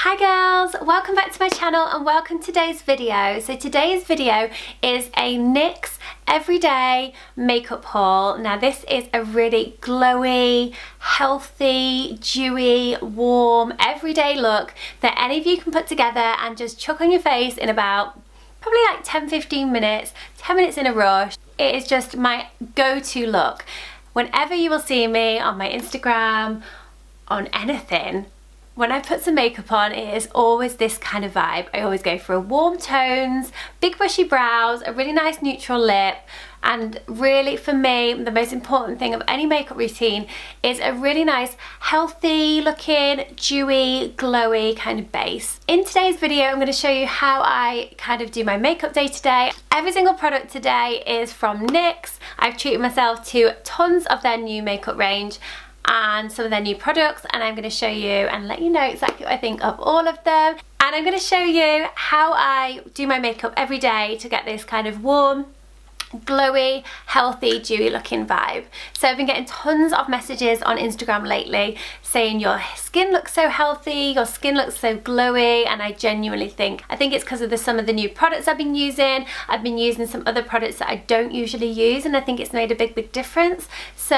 Hi girls, welcome back to my channel and welcome to today's video. So today's video is a NYX everyday makeup haul. Now this is a really glowy, healthy, dewy, warm, everyday look that any of you can put together and just chuck on your face in about probably like 10-15 minutes, 10 minutes in a rush. It is just my go-to look. Whenever you will see me on my Instagram, on anything, when I put some makeup on, it is always this kind of vibe. I always go for warm tones, big bushy brows, a really nice neutral lip, and really for me, the most important thing of any makeup routine is a really nice, healthy looking, dewy, glowy kind of base. In today's video, I'm going to show you how I kind of do my makeup day to day. Every single product today is from NYX. I've treated myself to tons of their new makeup range and some of their new products, and I'm going to show you and let you know exactly what I think of all of them. And I'm going to show you how I do my makeup every day to get this kind of warm, glowy, healthy, dewy looking vibe. So I've been getting tons of messages on Instagram lately saying your skin looks so healthy, your skin looks so glowy, and I genuinely think it's because of some of the new products I've been using. I've been using some other products that I don't usually use, and I think it's made a big difference. So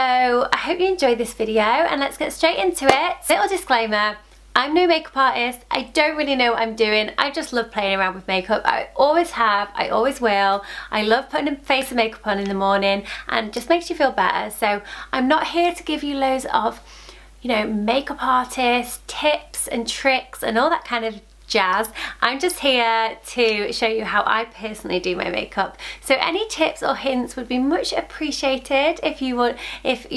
I hope you enjoy this video and let's get straight into it. Little disclaimer, I'm no makeup artist. I don't really know what I'm doing. I just love playing around with makeup. I always have, I always will. I love putting a face of makeup on in the morning and it just makes you feel better. So I'm not here to give you loads of, you know, makeup artist tips and tricks and all that kind of jazz. I'm just here to show you how I personally do my makeup. So any tips or hints would be much appreciated if you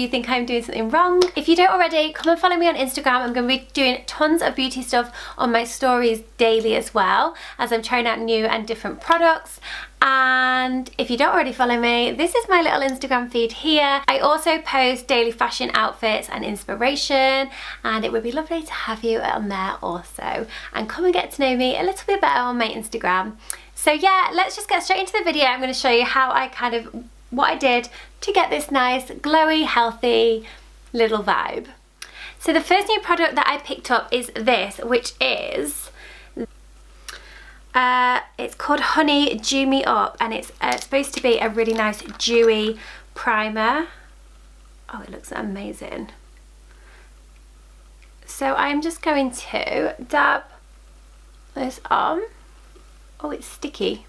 think I'm doing something wrong. If you don't already, come and follow me on Instagram. I'm going to be doing tons of beauty stuff on my stories daily as well, as I'm trying out new and different products. And if you don't already follow me, this is my little Instagram feed here. I also post daily fashion outfits and inspiration, and it would be lovely to have you on there also. And come and get to know me a little bit better on my Instagram. So yeah, let's just get straight into the video. I'm going to show you how what I did to get this nice, glowy, healthy little vibe. So the first new product that I picked up is this, which is it's called Honey Dew Me Up, and it's supposed to be a really nice dewy primer. Oh, it looks amazing. So I'm just going to dab this on. Oh, it's sticky.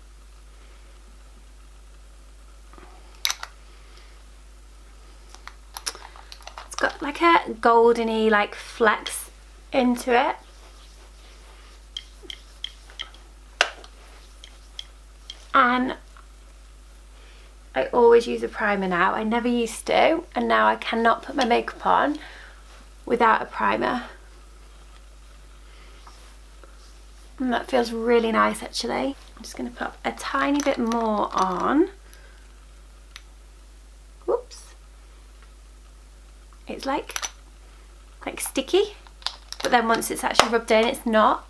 It's got like a goldeny like flecks into it. And I always use a primer now. I never used to, and now I cannot put my makeup on without a primer. And that feels really nice actually. I'm just going to put a tiny bit more on. Whoops. It's like sticky, but then once it's actually rubbed in, it's not.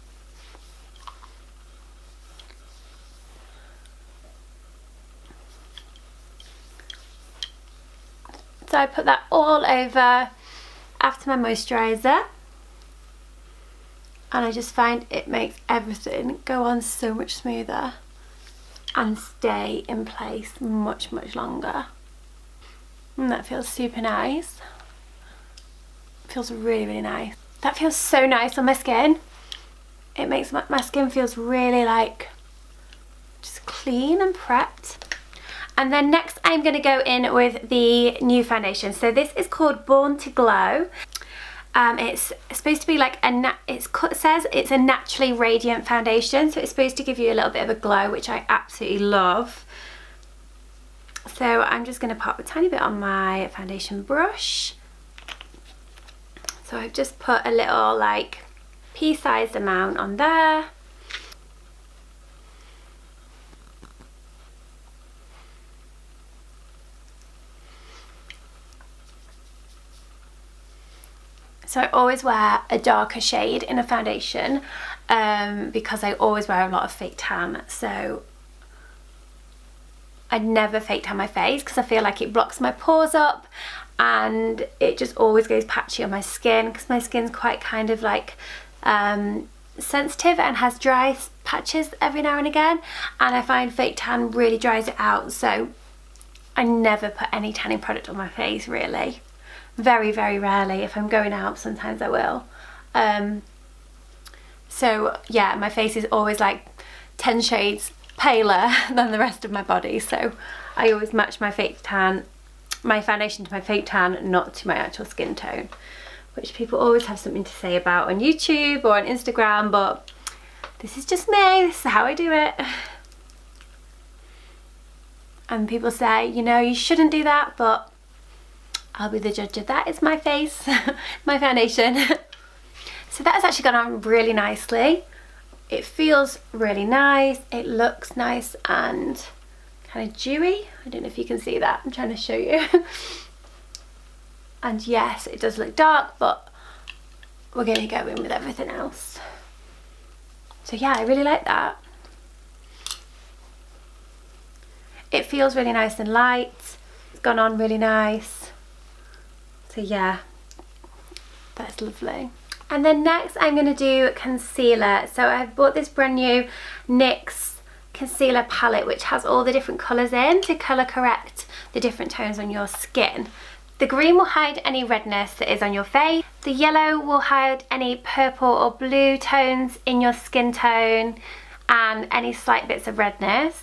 So I put that all over after my moisturiser, and I just find it makes everything go on so much smoother and stay in place much longer. And that feels super nice. It feels really nice. That feels so nice on my skin. It makes my skin feels really like just clean and prepped. And then next I'm going to go in with the new foundation. So this is called Born to Glow. It's supposed to be like it says it's a naturally radiant foundation, so it's supposed to give you a little bit of a glow, which I absolutely love. So I'm just going to pop a tiny bit on my foundation brush. So I've just put a little like pea-sized amount on there. So I always wear a darker shade in a foundation because I always wear a lot of fake tan. So I never fake tan my face because I feel like it blocks my pores up and it just always goes patchy on my skin because my skin's quite kind of like sensitive and has dry patches every now and again, and I find fake tan really dries it out, so I never put any tanning product on my face really. Very, very rarely. If I'm going out, sometimes I will. So yeah, my face is always like 10 shades paler than the rest of my body, so I always match my fake tan, my foundation to my fake tan, not to my actual skin tone, which people always have something to say about on YouTube or on Instagram, but this is just me, this is how I do it. And people say, you know, you shouldn't do that, but I'll be the judge of that. It's my face, my foundation. So that has actually gone on really nicely. It feels really nice, it looks nice and kind of dewy. I don't know if you can see that, I'm trying to show you. And yes, it does look dark, but we're going to go in with everything else. So yeah, I really like that. It feels really nice and light. It's gone on really nice. So yeah, that's lovely. And then next I'm going to do concealer. So I've bought this brand new NYX concealer palette, which has all the different colours in to colour correct the different tones on your skin. The green will hide any redness that is on your face. The yellow will hide any purple or blue tones in your skin tone and any slight bits of redness.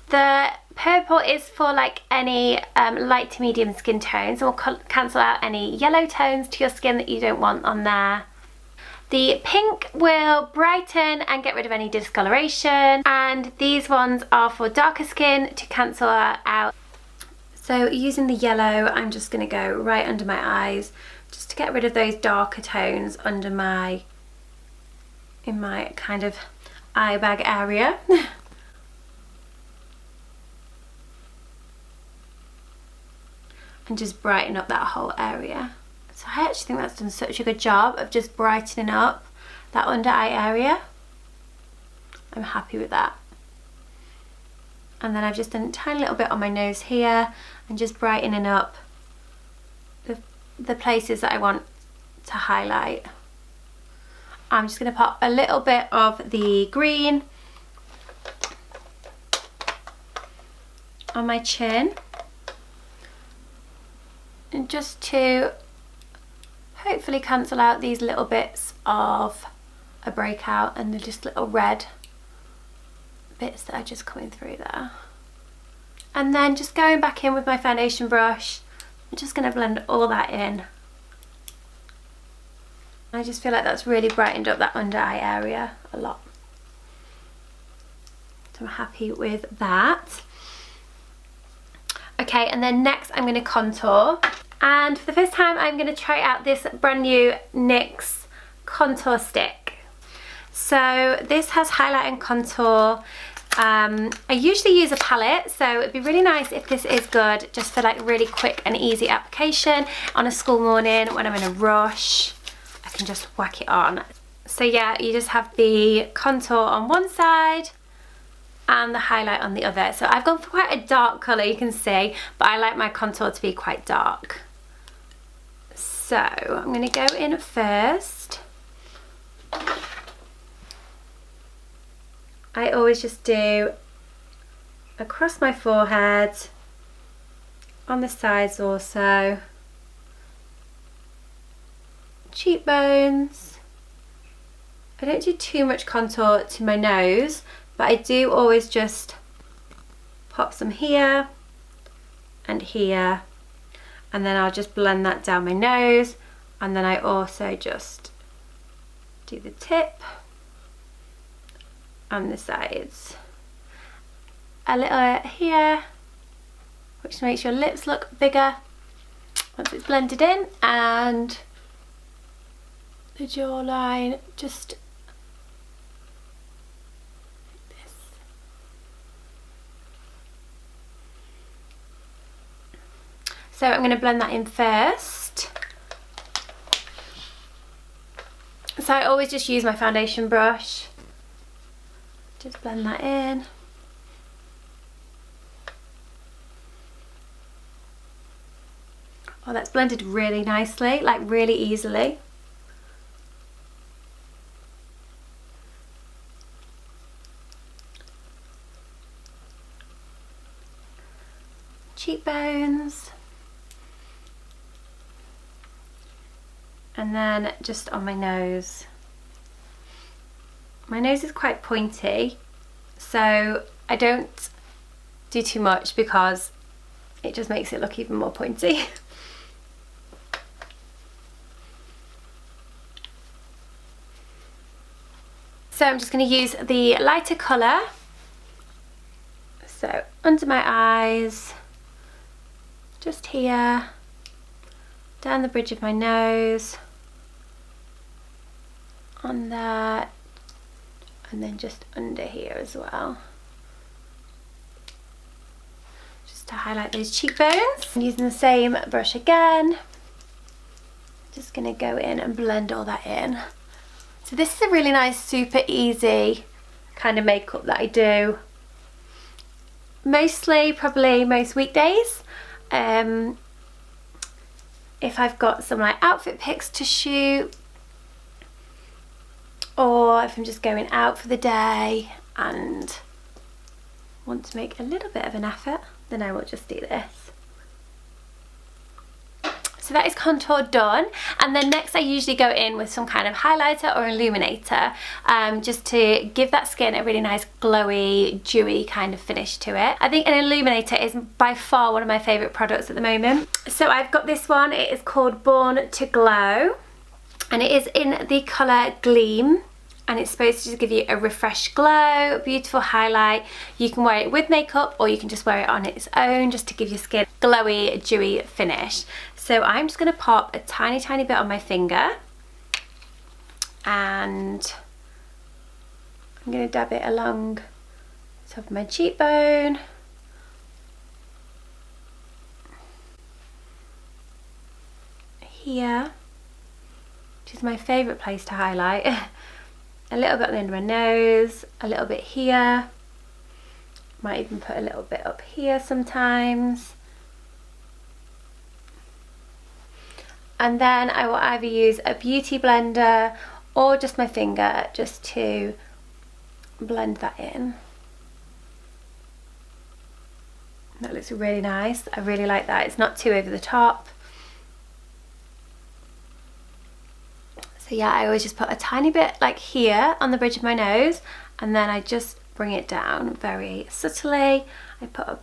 The purple is for like any light to medium skin tones, and will cancel out any yellow tones to your skin that you don't want on there. The pink will brighten and get rid of any discoloration, and these ones are for darker skin to cancel out. So using the yellow, I'm just going to go right under my eyes just to get rid of those darker tones under in my kind of eye bag area. And just brighten up that whole area. So I actually think that's done such a good job of just brightening up that under eye area. I'm happy with that. And then I've just done a tiny little bit on my nose here and just brightening up the places that I want to highlight. I'm just going to pop a little bit of the green on my chin, and just to hopefully cancel out these little bits of a breakout and the just little red bits that are just coming through there. And then just going back in with my foundation brush, I'm just going to blend all that in. I just feel like that's really brightened up that under eye area a lot. So I'm happy with that. Okay, and then next I'm going to contour. And for the first time I'm going to try out this brand new NYX contour stick. So this has highlight and contour. I usually use a palette, so it'd be really nice if this is good just for like really quick and easy application on a school morning when I'm in a rush. I can just whack it on. So yeah, you just have the contour on one side and the highlight on the other. So I've gone for quite a dark colour, you can see, but I like my contour to be quite dark. So I'm going to go in first. I always just do across my forehead, on the sides also, cheekbones. I don't do too much contour to my nose, but I do always just pop some here and here, and then I'll just blend that down my nose, and then I also just do the tip and the sides. A little here, which makes your lips look bigger once it's blended in, and the jawline just like this. So I'm going to blend that in first. So I always just use my foundation brush. Just blend that in. Oh, that's blended really nicely, like really easily. cheekbones. And then just on my nose. My nose is quite pointy, so I don't do too much because it just makes it look even more pointy. So I'm just going to use the lighter colour. So under my eyes, just here, down the bridge of my nose, on there, and then just under here as well. Just to highlight those cheekbones. I'm using the same brush again. Just going to go in and blend all that in. So this is a really nice, super easy kind of makeup that I do mostly, probably most weekdays. If I've got some like outfit pics to shoot, or if I'm just going out for the day and want to make a little bit of an effort, then I will just do this. So that is contour done, and then next I usually go in with some kind of highlighter or illuminator, just to give that skin a really nice glowy, dewy kind of finish to it. I think an illuminator is by far one of my favourite products at the moment. So I've got this one, it is called Born to Glow, and it is in the colour Gleam. And it's supposed to just give you a refreshed glow, beautiful highlight. You can wear it with makeup or you can just wear it on its own just to give your skin a glowy, dewy finish. So I'm just going to pop a tiny, tiny bit on my finger. And I'm going to dab it along the top of my cheekbone. Here, which is my favourite place to highlight. A little bit on the end of my nose, a little bit here, might even put a little bit up here sometimes. And then I will either use a beauty blender or just my finger just to blend that in. That looks really nice. I really like that. It's not too over the top. So yeah, I always just put a tiny bit like here on the bridge of my nose, and then I just bring it down very subtly. I put a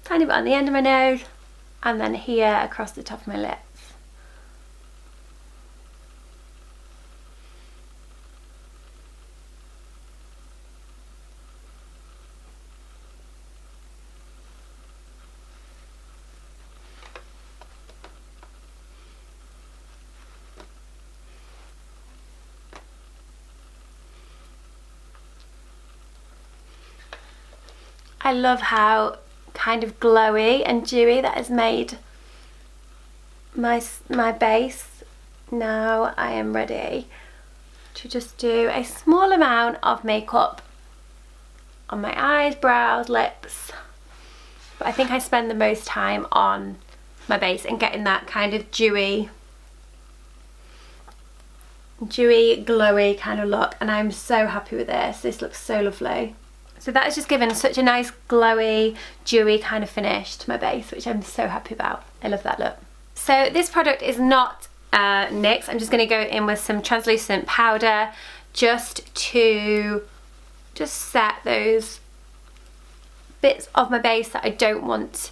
tiny bit on the end of my nose, and then here across the top of my lips. I love how kind of glowy and dewy that has made my base. Now I am ready to just do a small amount of makeup on my eyes, brows, lips. But I think I spend the most time on my base and getting that kind of dewy, glowy kind of look, and I'm so happy with this. This looks so lovely. So that has just given such a nice glowy, dewy kind of finish to my base, which I'm so happy about. I love that look. So this product is not NYX. I'm just going to go in with some translucent powder just to set those bits of my base that I don't want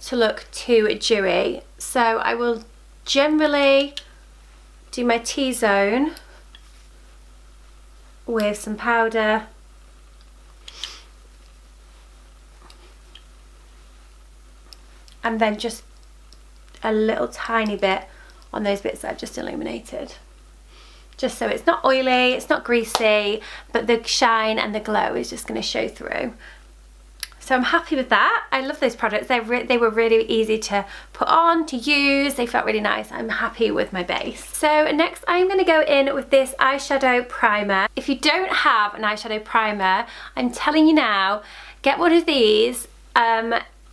to look too dewy. So I will generally do my T-zone with some powder. And then just a little tiny bit on those bits that I've just illuminated. Just so it's not oily, it's not greasy, but the shine and the glow is just going to show through. So I'm happy with that. I love those products. They were really easy to put on, to use. They felt really nice. I'm happy with my base. So next I'm going to go in with this eyeshadow primer. If you don't have an eyeshadow primer, I'm telling you now, get one of these.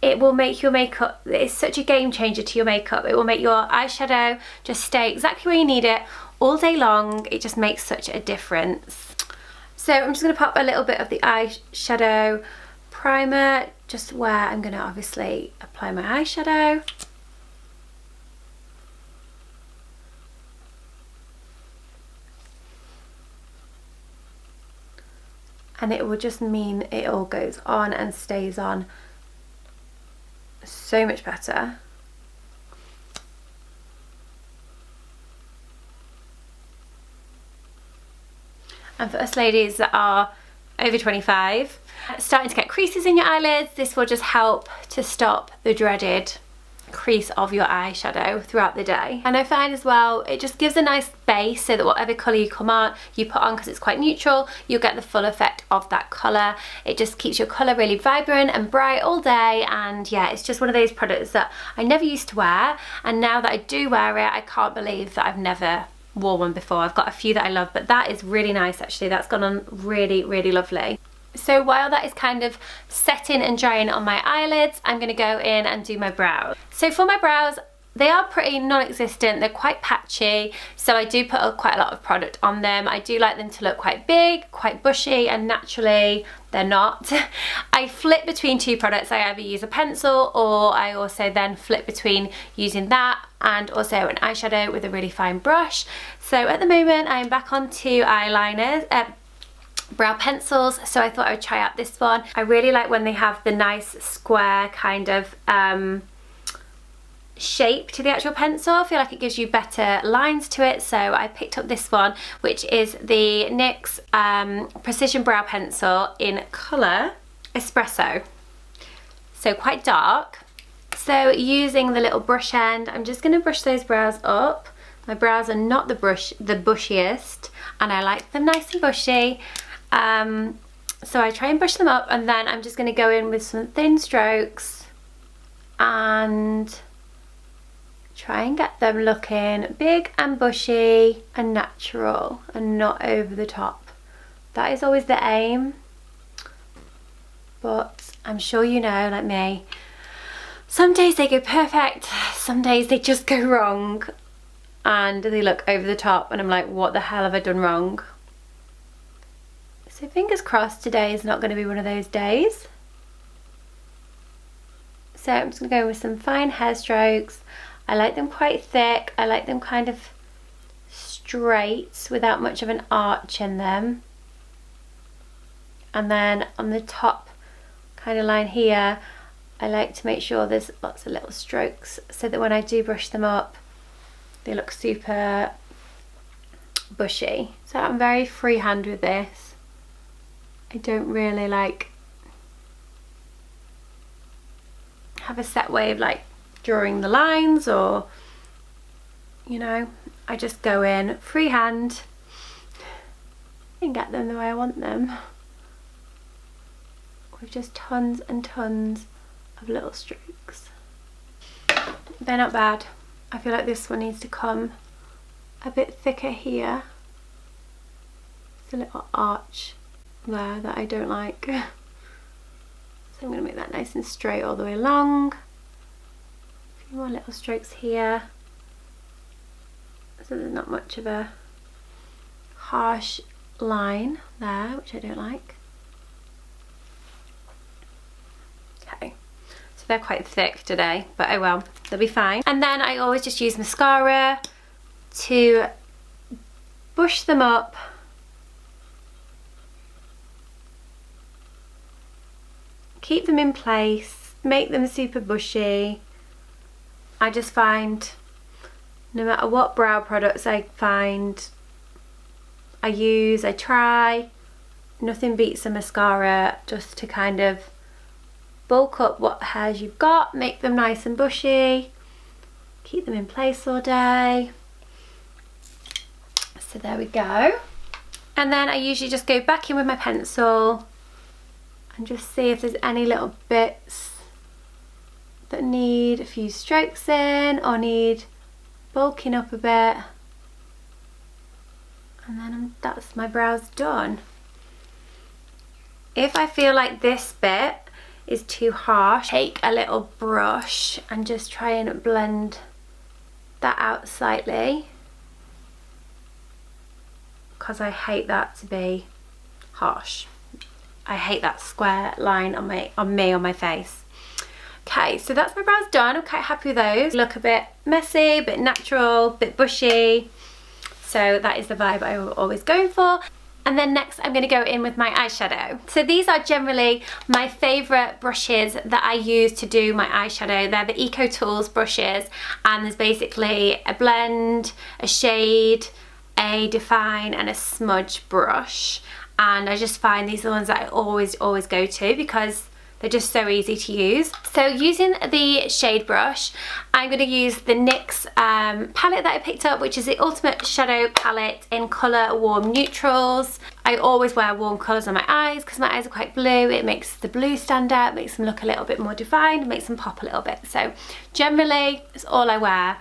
It will make your makeup, it's such a game changer to your makeup. It will make your eyeshadow just stay exactly where you need it all day long. It just makes such a difference. So I'm just going to pop a little bit of the eyeshadow primer just where I'm going to obviously apply my eyeshadow. And it will just mean it all goes on and stays on so much better. And for us ladies that are over 25, starting to get creases in your eyelids, this will just help to stop the dreaded crease of your eyeshadow throughout the day. And I find as well, it just gives a nice base so that whatever colour you put on, because it's quite neutral, you'll get the full effect of that colour. It just keeps your colour really vibrant and bright all day, and yeah, it's just one of those products that I never used to wear, and now that I do wear it, I can't believe that I've never wore one before. I've got a few that I love, but that is really nice actually. That's gone on really, really lovely. So while that is kind of setting and drying on my eyelids, I'm going to go in and do my brows. So for my brows, they are pretty non-existent, they're quite patchy, so I do put quite a lot of product on them. I do like them to look quite big, quite bushy, and naturally they're not. I flip between two products. I either use a pencil, or I also then flip between using that and also an eyeshadow with a really fine brush. So at the moment I'm back onto eyeliners, brow pencils, so I thought I would try out this one. I really like when they have the nice square kind of shape to the actual pencil. I feel like it gives you better lines to it, so I picked up this one, which is the NYX Precision Brow Pencil in colour Espresso, so quite dark. So using the little brush end, I'm just going to brush those brows up. My brows are not the bushiest, and I like them nice and bushy. So I try and brush them up, and then I'm just going to go in with some thin strokes and try and get them looking big and bushy and natural and not over the top. That is always the aim, but I'm sure you know, like me, some days they go perfect, some days they just go wrong and they look over the top, and I'm like, what the hell have I done wrong? So fingers crossed today is not going to be one of those days. So I'm just going to go with some fine hair strokes. I like them quite thick. I like them kind of straight without much of an arch in them. And then on the top kind of line here, I like to make sure there's lots of little strokes so that when I do brush them up, they look super bushy. So I'm very freehand with this. I don't really like have a set way of like drawing the lines, or, you know, I just go in freehand and get them the way I want them, with just tons and tons of little strokes. They're not bad. I feel like this one needs to come a bit thicker here. It's a little arch there that I don't like. So I'm going to make that nice and straight all the way along. A few more little strokes here, so there's not much of a harsh line there, which I don't like. Okay, so they're quite thick today, but oh well, they'll be fine. And then I always just use mascara to bush them up. Keep them in place, make them super bushy. I just find no matter what brow products I try, nothing beats a mascara just to kind of bulk up what hairs you've got, make them nice and bushy, keep them in place all day. So there we go. And then I usually just go back in with my pencil and just see if there's any little bits that need a few strokes in or need bulking up a bit. And then that's my brows done. If I feel like this bit is too harsh, take a little brush and just try and blend that out slightly, because I hate that to be harsh. I hate that square line on my face. Okay, so that's my brows done. I'm quite happy with those. Look a bit messy, a bit natural, a bit bushy. So that is the vibe I'm always going for. And then next I'm going to go in with my eyeshadow. So these are generally my favourite brushes that I use to do my eyeshadow. They're the Eco Tools brushes, and there's basically a blend, a shade, a define and a smudge brush. And I just find these are the ones that I always go to because they're just so easy to use. So using the shade brush, I'm going to use the NYX palette that I picked up, which is the Ultimate Shadow Palette in colour Warm Neutrals. I always wear warm colours on my eyes because my eyes are quite blue. It makes the blue stand out, makes them look a little bit more defined, makes them pop a little bit. So generally, it's all I wear.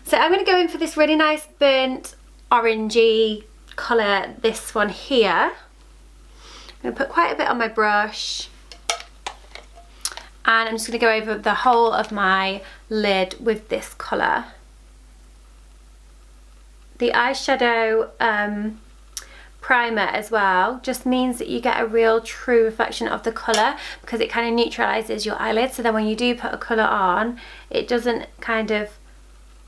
So I'm going to go in for this really nice burnt orangey colour, this one here. I'm going to put quite a bit on my brush. And I'm just going to go over the whole of my lid with this colour. The eyeshadow primer as well just means that you get a real true reflection of the colour, because it kind of neutralises your eyelids, so then when you do put a colour on, it doesn't kind of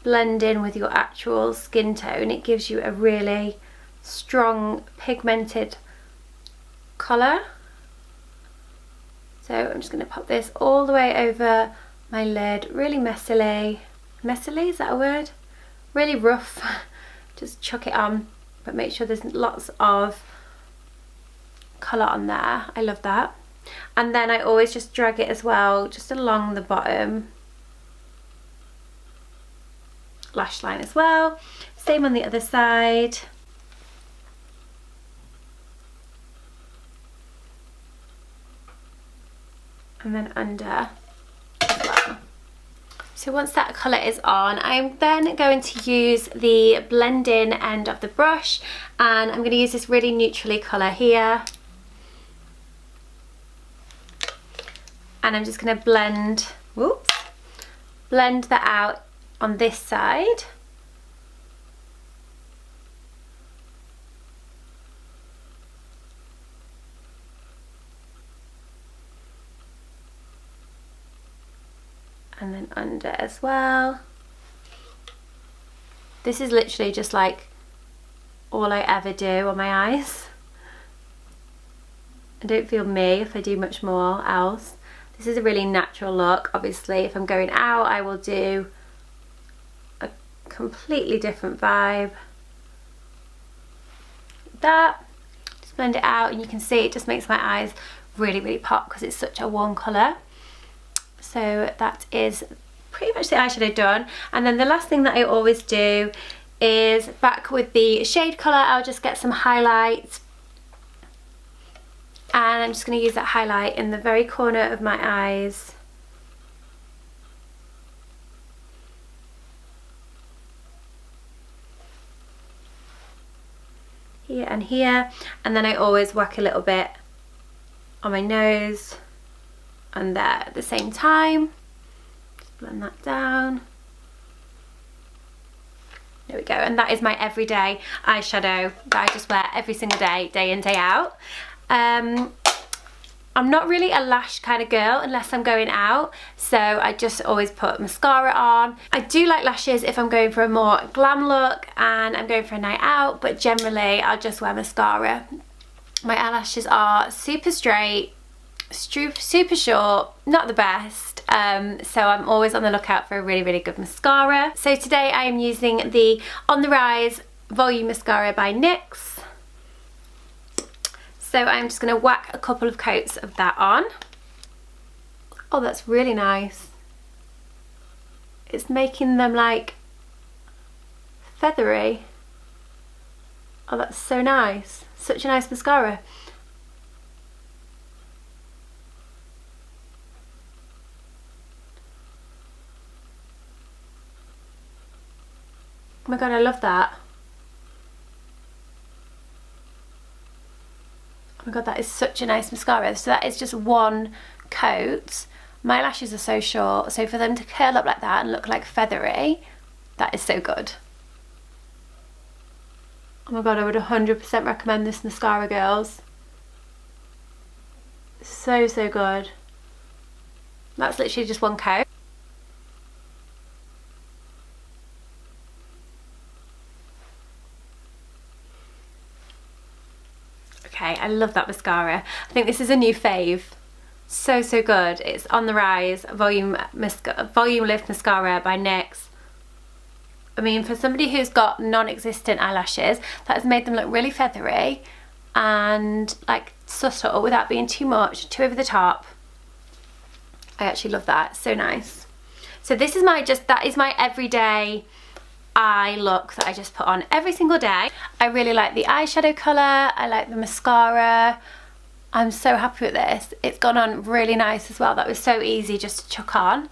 blend in with your actual skin tone. It gives you a really strong pigmented colour. So I'm just going to pop this all the way over my lid, really messily. Messily, is that a word? Really rough. Just chuck it on, but make sure there's lots of colour on there. I love that. And then I always just drag it as well, just along the bottom lash line as well. Same on the other side. And then under as well. So once that colour is on, I'm then going to use the blending end of the brush, and I'm going to use this really neutrally colour here. And I'm just going to blend that out on this side. And then under as well. This is literally just like all I ever do on my eyes. I don't feel me if I do much more else. This is a really natural look. Obviously, if I'm going out, I will do a completely different vibe. That, just blend it out, and you can see it just makes my eyes really pop because it's such a warm colour. So that is pretty much the eyeshadow done. And then the last thing that I always do is, back with the shade colour, I'll just get some highlight. And I'm just going to use that highlight in the very corner of my eyes. Here and here. And then I always whack a little bit on my nose and there at the same time. Just blend that down. There we go. And that is my everyday eyeshadow that I just wear every single day, day in, day out. I'm not really a lash kind of girl unless I'm going out, so I just always put mascara on. I do like lashes if I'm going for a more glam look and I'm going for a night out, but generally I'll just wear mascara. My eyelashes are super straight, super short, not the best, so I'm always on the lookout for a really good mascara. So today I am using the On The Rise Volume Mascara by NYX. So I'm just going to whack a couple of coats of that on. Oh, that's really nice. It's making them like feathery. Oh, that's so nice. Such a nice mascara. Oh my god, I love that. Oh my god, that is such a nice mascara. So that is just one coat. My lashes are so short, so for them to curl up like that and look like feathery, that is so good. Oh my god, I would 100% recommend this mascara, girls. So, so good. That's literally just one coat. Okay, I love that mascara. I think this is a new fave. So, so good. It's On the Rise Volume Lift Mascara by NYX. I mean, for somebody who's got non-existent eyelashes, that has made them look really feathery and like subtle without being too much, too over the top. I actually love that. So nice. So this is that is my everyday eye look that I just put on every single day. I really like the eyeshadow colour. I like the mascara. I'm so happy with this. It's gone on really nice as well. That was so easy just to chuck on.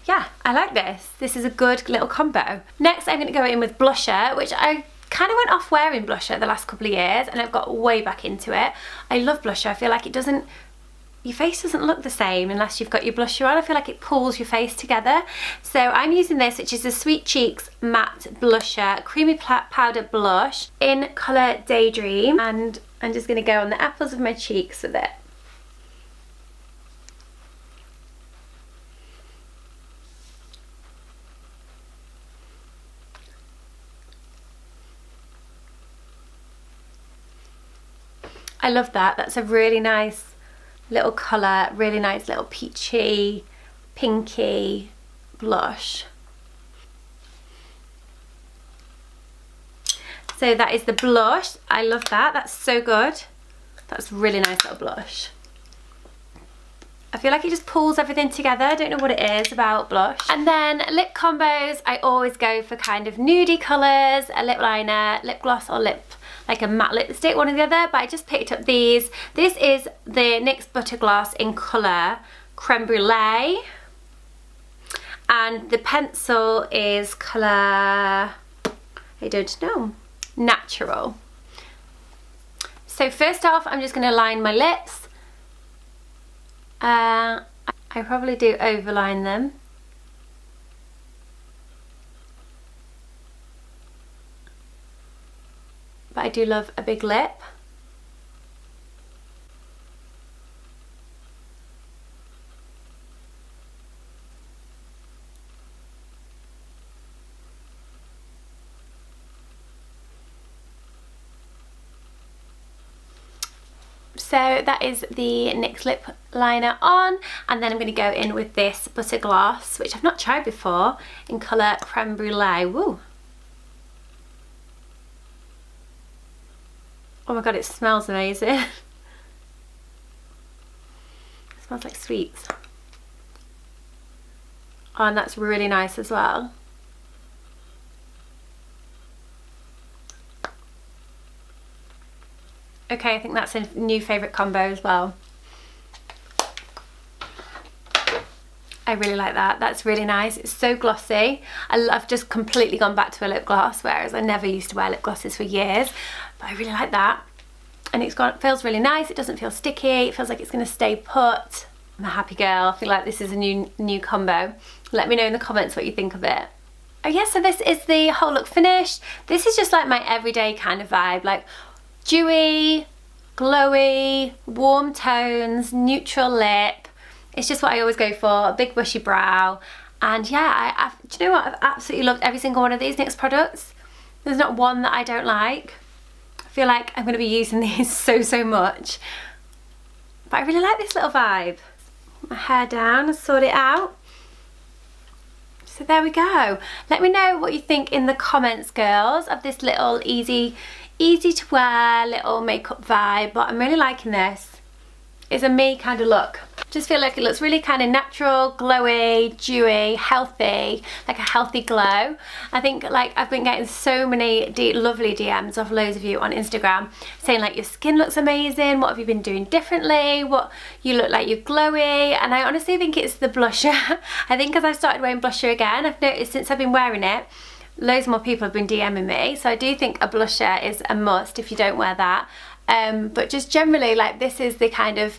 Yeah, I like this. This is a good little combo. Next, I'm going to go in with blusher, which I kind of went off wearing blusher the last couple of years and I've got way back into it. I love blusher. I feel like your face doesn't look the same unless you've got your blusher on. I feel like it pulls your face together. So I'm using this, which is the Sweet Cheeks Matte Blusher Creamy Powder Blush in colour Daydream. And I'm just going to go on the apples of my cheeks with it. I love that. That's a really nice little colour, really nice little peachy, pinky blush. So that is the blush. I love that. That's so good. That's a really nice little blush. I feel like it just pulls everything together. I don't know what it is about blush. And then lip combos, I always go for kind of nudie colours, a lip liner, lip gloss or like a matte lipstick, one or the other, but I just picked up these. This is the NYX Butter Gloss in colour Creme Brulee. And the pencil is colour, I don't know, Natural. So first off, I'm just going to line my lips. I probably do overline them. But I do love a big lip. So that is the NYX lip liner on, and then I'm going to go in with this Butter Gloss, which I've not tried before, in colour Creme Brulee. Woo! Oh my god, it smells amazing. It smells like sweets. Oh, and that's really nice as well. Okay, I think that's a new favourite combo as well. I really like that. That's really nice. It's so glossy. I've just completely gone back to a lip gloss, whereas I never used to wear lip glosses for years. But I really like that. And it feels really nice. It doesn't feel sticky. It feels like it's going to stay put. I'm a happy girl. I feel like this is a new combo. Let me know in the comments what you think of it. Oh yeah, so this is the whole look finished. This is just like my everyday kind of vibe. Like dewy, glowy, warm tones, neutral lip. It's just what I always go for, a big bushy brow. And yeah, do you know what? I've absolutely loved every single one of these NYX products. There's not one that I don't like. I feel like I'm going to be using these so much. But I really like this little vibe. Put my hair down and sort it out. So there we go. Let me know what you think in the comments, girls, of this little easy to wear little makeup vibe. But I'm really liking this. It's a me kind of look. Just feel like it looks really kind of natural, glowy, dewy, healthy, like a healthy glow. I think like I've been getting so many lovely DMs off loads of you on Instagram saying like your skin looks amazing, what have you been doing differently, what you look like you're glowy. And I honestly think it's the blusher. I think as I've started wearing blusher again, I've noticed since I've been wearing it, loads more people have been DMing me. So I do think a blusher is a must if you don't wear that. But just generally, like, this is the kind of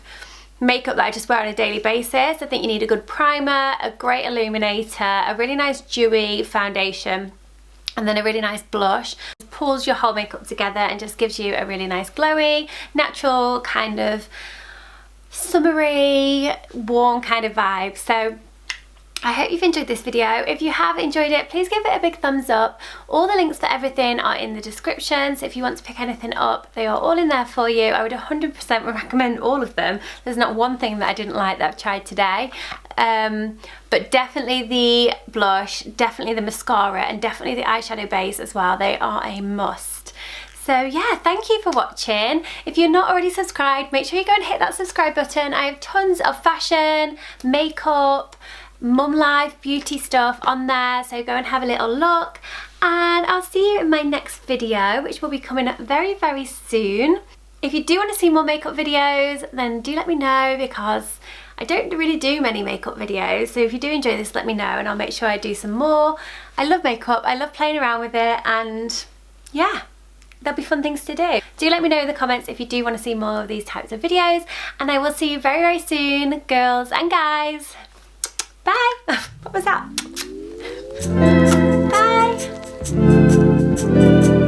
makeup that I just wear on a daily basis. I think you need a good primer, a great illuminator, a really nice dewy foundation, and then a really nice blush. It pulls your whole makeup together and just gives you a really nice glowy, natural kind of summery, warm kind of vibe. So I hope you've enjoyed this video. If you have enjoyed it, please give it a big thumbs up. All the links for everything are in the description, so if you want to pick anything up, they are all in there for you. I would 100% recommend all of them. There's not one thing that I didn't like that I've tried today. But definitely the blush, definitely the mascara, and definitely the eyeshadow base as well. They are a must. So yeah, thank you for watching. If you're not already subscribed, make sure you go and hit that subscribe button. I have tons of fashion, makeup, mum life, beauty stuff on there, so go and have a little look, and I'll see you in my next video, which will be coming up very, very soon. If you do want to see more makeup videos, then do let me know, because I don't really do many makeup videos, so if you do enjoy this, let me know and I'll make sure I do some more. I love makeup, I love playing around with it, and yeah, there'll be fun things to do. Do let me know in the comments if you do want to see more of these types of videos, and I will see you very, very soon, girls and guys. Bye! What was that? Bye!